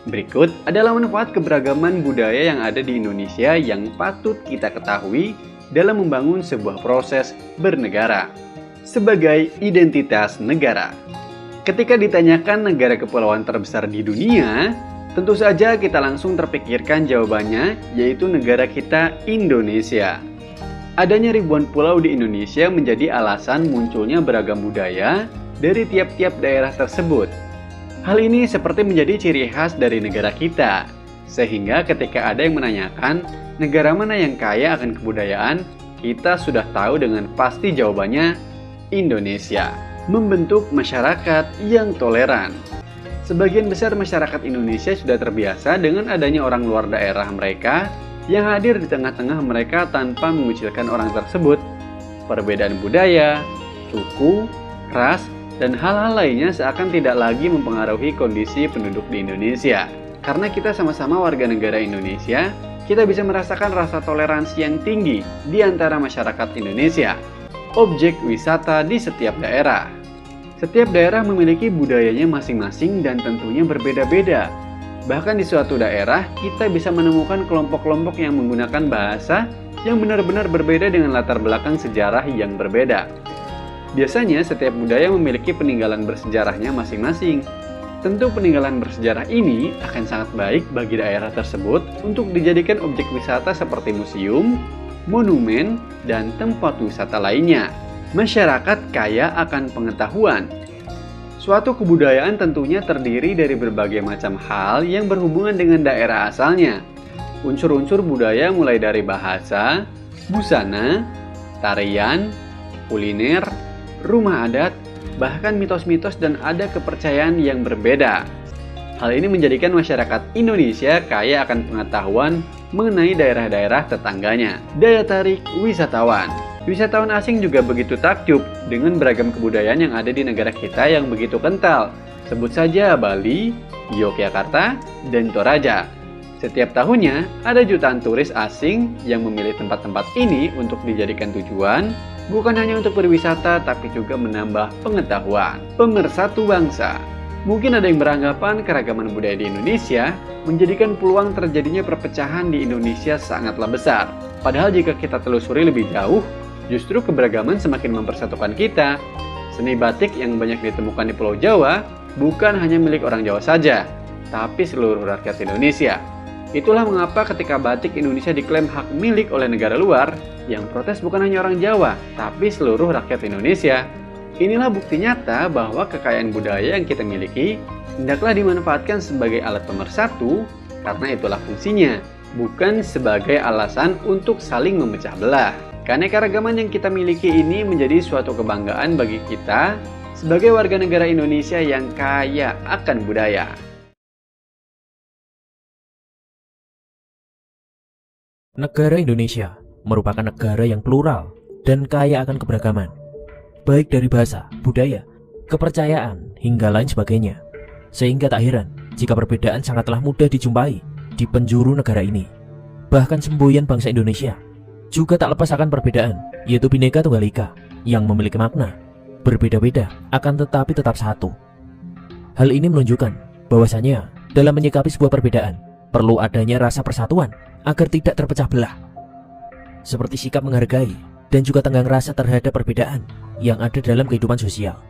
Berikut adalah manfaat keberagaman budaya yang ada di Indonesia yang patut kita ketahui dalam membangun sebuah proses bernegara. Sebagai identitas negara. Ketika ditanyakan negara kepulauan terbesar di dunia, tentu saja kita langsung terpikirkan jawabannya, yaitu negara kita Indonesia. Adanya ribuan pulau di Indonesia menjadi alasan munculnya beragam budaya dari tiap-tiap daerah tersebut. Hal ini seperti menjadi ciri khas dari negara kita, sehingga ketika ada yang menanyakan negara mana yang kaya akan kebudayaan, kita sudah tahu dengan pasti jawabannya Indonesia. Membentuk masyarakat yang toleran. Sebagian besar masyarakat Indonesia sudah terbiasa dengan adanya orang luar daerah mereka yang hadir di tengah-tengah mereka tanpa mengucilkan orang tersebut. Perbedaan budaya, suku, ras, dan hal-hal lainnya seakan tidak lagi mempengaruhi kondisi penduduk di Indonesia. Karena kita sama-sama warga negara Indonesia, kita bisa merasakan rasa toleransi yang tinggi di antara masyarakat Indonesia. Objek wisata di setiap daerah. Setiap daerah memiliki budayanya masing-masing dan tentunya berbeda-beda. Bahkan di suatu daerah, kita bisa menemukan kelompok-kelompok yang menggunakan bahasa yang benar-benar berbeda dengan latar belakang sejarah yang berbeda. Biasanya setiap budaya memiliki peninggalan bersejarahnya masing-masing. Tentu peninggalan bersejarah ini akan sangat baik bagi daerah tersebut untuk dijadikan objek wisata seperti museum, monumen, dan tempat wisata lainnya. Masyarakat kaya akan pengetahuan. Suatu kebudayaan tentunya terdiri dari berbagai macam hal yang berhubungan dengan daerah asalnya. Unsur-unsur budaya mulai dari bahasa, busana, tarian, kuliner, rumah adat, bahkan mitos-mitos dan ada kepercayaan yang berbeda. Hal ini menjadikan masyarakat Indonesia kaya akan pengetahuan mengenai daerah-daerah tetangganya. Daya tarik wisatawan. Wisatawan asing juga begitu takjub dengan beragam kebudayaan yang ada di negara kita yang begitu kental. Sebut saja Bali, Yogyakarta, dan Toraja. Setiap tahunnya, ada jutaan turis asing yang memilih tempat-tempat ini untuk dijadikan tujuan, bukan hanya untuk berwisata, tapi juga menambah pengetahuan. Pemersatu bangsa. Mungkin ada yang beranggapan keragaman budaya di Indonesia menjadikan peluang terjadinya perpecahan di Indonesia sangatlah besar. Padahal jika kita telusuri lebih jauh, justru keberagaman semakin mempersatukan kita. Seni batik yang banyak ditemukan di Pulau Jawa bukan hanya milik orang Jawa saja, tapi seluruh rakyat Indonesia. Itulah mengapa ketika batik Indonesia diklaim hak milik oleh negara luar, yang protes bukan hanya orang Jawa, tapi seluruh rakyat Indonesia. Inilah bukti nyata bahwa kekayaan budaya yang kita miliki hendaklah dimanfaatkan sebagai alat pemersatu, karena itulah fungsinya, bukan sebagai alasan untuk saling memecah belah. Keanekaragaman yang kita miliki ini menjadi suatu kebanggaan bagi kita sebagai warga negara Indonesia yang kaya akan budaya. Negara Indonesia merupakan negara yang plural dan kaya akan keberagaman, baik dari bahasa, budaya, kepercayaan, hingga lain sebagainya. Sehingga tak heran jika perbedaan sangatlah mudah dijumpai di penjuru negara ini. Bahkan semboyan bangsa Indonesia juga tak lepas akan perbedaan, yaitu Bhinneka Tunggal Ika, yang memiliki makna berbeda-beda akan tetapi tetap satu. Hal ini menunjukkan bahwasanya dalam menyikapi sebuah perbedaan perlu adanya rasa persatuan agar tidak terpecah belah, seperti sikap menghargai dan juga tenggang rasa terhadap perbedaan yang ada dalam kehidupan sosial.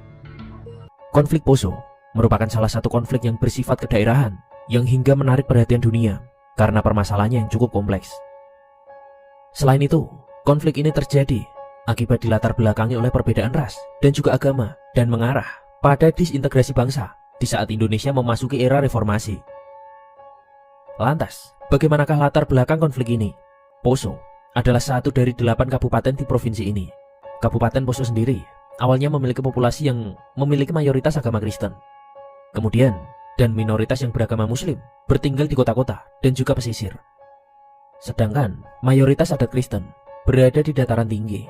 Konflik Poso merupakan salah satu konflik yang bersifat kedaerahan yang hingga menarik perhatian dunia karena permasalahannya yang cukup kompleks. Selain itu, konflik ini terjadi akibat dilatar belakangi oleh perbedaan ras dan juga agama dan mengarah pada disintegrasi bangsa di saat Indonesia memasuki era reformasi. Lantas, bagaimanakah latar belakang konflik ini? Poso adalah satu dari 8 kabupaten di provinsi ini. Kabupaten Poso sendiri awalnya memiliki populasi yang memiliki mayoritas agama Kristen. Kemudian, dan minoritas yang beragama Muslim bertinggal di kota-kota dan juga pesisir. Sedangkan mayoritas adat Kristen berada di dataran tinggi.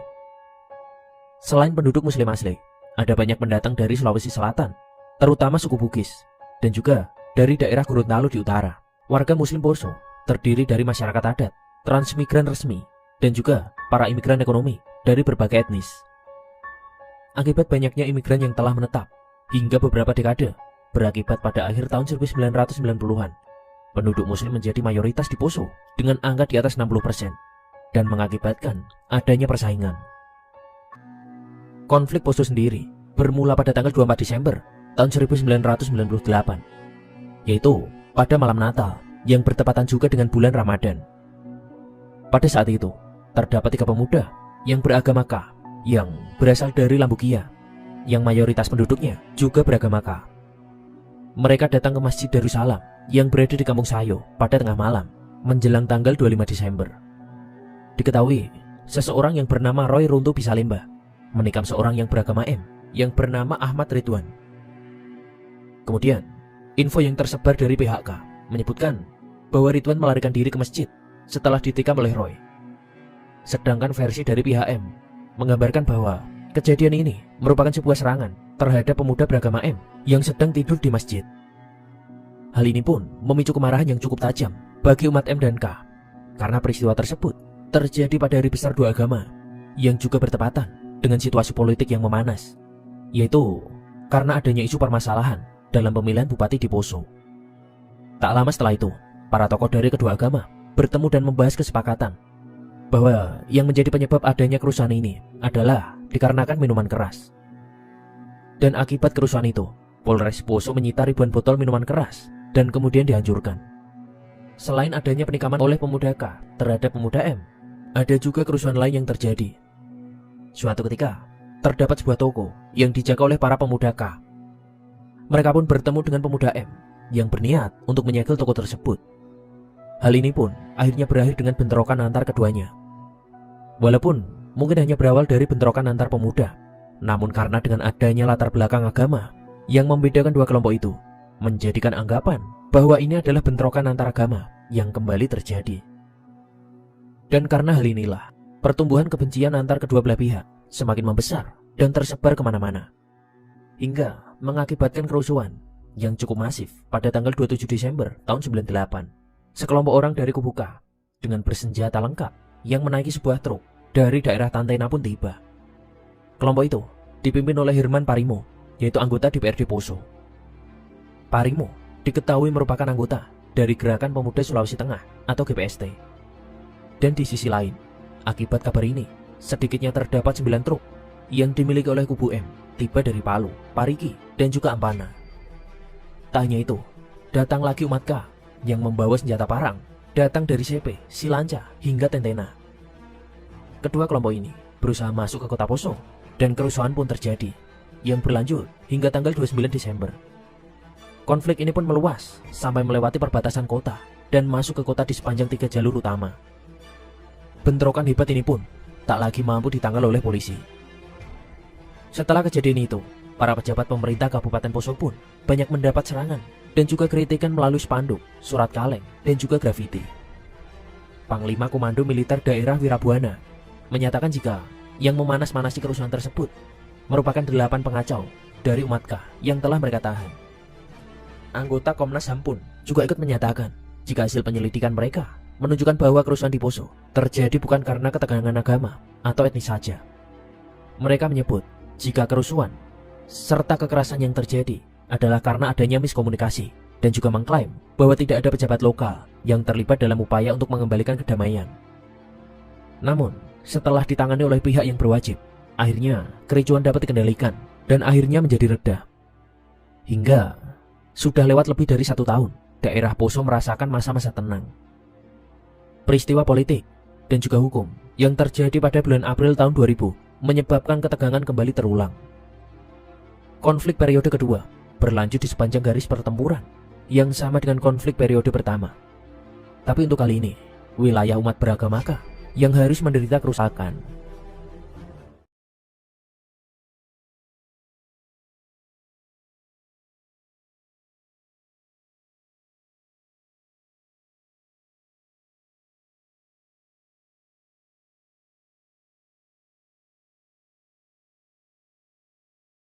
Selain penduduk Muslim asli, ada banyak pendatang dari Sulawesi Selatan, terutama suku Bugis, dan juga dari daerah Gorontalo di utara. Warga Muslim Poso terdiri dari masyarakat adat, transmigran resmi, dan juga para imigran ekonomi dari berbagai etnis. Akibat banyaknya imigran yang telah menetap hingga beberapa dekade, berakibat pada akhir tahun 1990-an, penduduk muslim menjadi mayoritas di Poso dengan angka di atas 60% dan mengakibatkan adanya persaingan. Konflik Poso sendiri bermula pada tanggal 24 Desember tahun 1998, yaitu pada malam Natal yang bertepatan juga dengan bulan Ramadan. Pada saat itu, terdapat 3 pemuda yang beragama Ka yang berasal dari Lambukia, yang mayoritas penduduknya juga beragama Ka. Mereka datang ke Masjid Darussalam yang berada di Kampung Sayo pada tengah malam menjelang tanggal 25 Desember. Diketahui, seseorang yang bernama Roy Runtuh Bisalemba menikam seorang yang beragama M yang bernama Ahmad Ridwan. Kemudian, info yang tersebar dari pihak K menyebutkan bahwa Ridwan melarikan diri ke masjid setelah ditikam oleh Roy. Sedangkan versi dari pihak M menggambarkan bahwa kejadian ini merupakan sebuah serangan terhadap pemuda beragama M yang sedang tidur di masjid. Hal ini pun memicu kemarahan yang cukup tajam bagi umat M dan K, karena peristiwa tersebut terjadi pada hari besar dua agama yang juga bertepatan dengan situasi politik yang memanas, yaitu karena adanya isu permasalahan dalam pemilihan bupati di Poso. Tak lama setelah itu, para tokoh dari kedua agama bertemu dan membahas kesepakatan bahwa yang menjadi penyebab adanya kerusuhan ini adalah dikarenakan minuman keras. Dan akibat kerusuhan itu, Polres Poso menyita ribuan botol minuman keras dan kemudian dihancurkan. Selain adanya penikaman oleh pemuda K terhadap pemuda M, ada juga kerusuhan lain yang terjadi. Suatu ketika, terdapat sebuah toko yang dijaga oleh para pemuda K. Mereka pun bertemu dengan pemuda M yang berniat untuk menyegel toko tersebut. Hal ini pun akhirnya berakhir dengan bentrokan antar keduanya. Walaupun mungkin hanya berawal dari bentrokan antar pemuda, namun karena dengan adanya latar belakang agama yang membedakan dua kelompok itu, menjadikan anggapan bahwa ini adalah bentrokan antar agama yang kembali terjadi. Dan karena hal inilah, pertumbuhan kebencian antar kedua belah pihak semakin membesar dan tersebar kemana-mana, hingga mengakibatkan kerusuhan yang cukup masif pada tanggal 27 Desember tahun 98. Sekelompok orang dari kubu K dengan bersenjata lengkap yang menaiki sebuah truk dari daerah Tantena pun tiba. Kelompok itu dipimpin oleh Herman Parimo, yaitu anggota DPRD Poso. Parimo diketahui merupakan anggota dari Gerakan Pemuda Sulawesi Tengah atau GPST. Dan di sisi lain, akibat kabar ini, sedikitnya terdapat 9 truk yang dimiliki oleh kubu M tiba dari Palu, Parigi, dan juga Ampana. Tak hanya itu, datang lagi umat K yang membawa senjata parang, datang dari CP, Silanca, hingga Tentena. Kedua kelompok ini berusaha masuk ke kota Poso, dan kerusuhan pun terjadi, yang berlanjut hingga tanggal 29 Desember. Konflik ini pun meluas sampai melewati perbatasan kota dan masuk ke kota di sepanjang 3 jalur utama. Bentrokan hebat ini pun tak lagi mampu ditangkal oleh polisi. Setelah kejadian itu, para pejabat pemerintah Kabupaten Poso pun banyak mendapat serangan dan juga kritikan melalui spanduk, surat kaleng, dan juga grafiti. Panglima Komando Militer Daerah Wirabuana menyatakan jika yang memanas-manasi kerusuhan tersebut merupakan 8 pengacau dari umat K yang telah mereka tahan. Anggota Komnas HAM pun juga ikut menyatakan jika hasil penyelidikan mereka menunjukkan bahwa kerusuhan di Poso terjadi bukan karena ketegangan agama atau etnis saja. Mereka menyebut jika kerusuhan serta kekerasan yang terjadi adalah karena adanya miskomunikasi, dan juga mengklaim bahwa tidak ada pejabat lokal yang terlibat dalam upaya untuk mengembalikan kedamaian. Namun, setelah ditangani oleh pihak yang berwajib, akhirnya kericuan dapat dikendalikan dan akhirnya menjadi reda. Hingga sudah lewat lebih dari 1 tahun, daerah Poso merasakan masa-masa tenang. Peristiwa politik dan juga hukum yang terjadi pada bulan April tahun 2000 menyebabkan ketegangan kembali terulang. Konflik periode kedua berlanjut di sepanjang garis pertempuran yang sama dengan konflik periode pertama. Tapi untuk kali ini, wilayah umat beragama K yang harus menderita kerusakan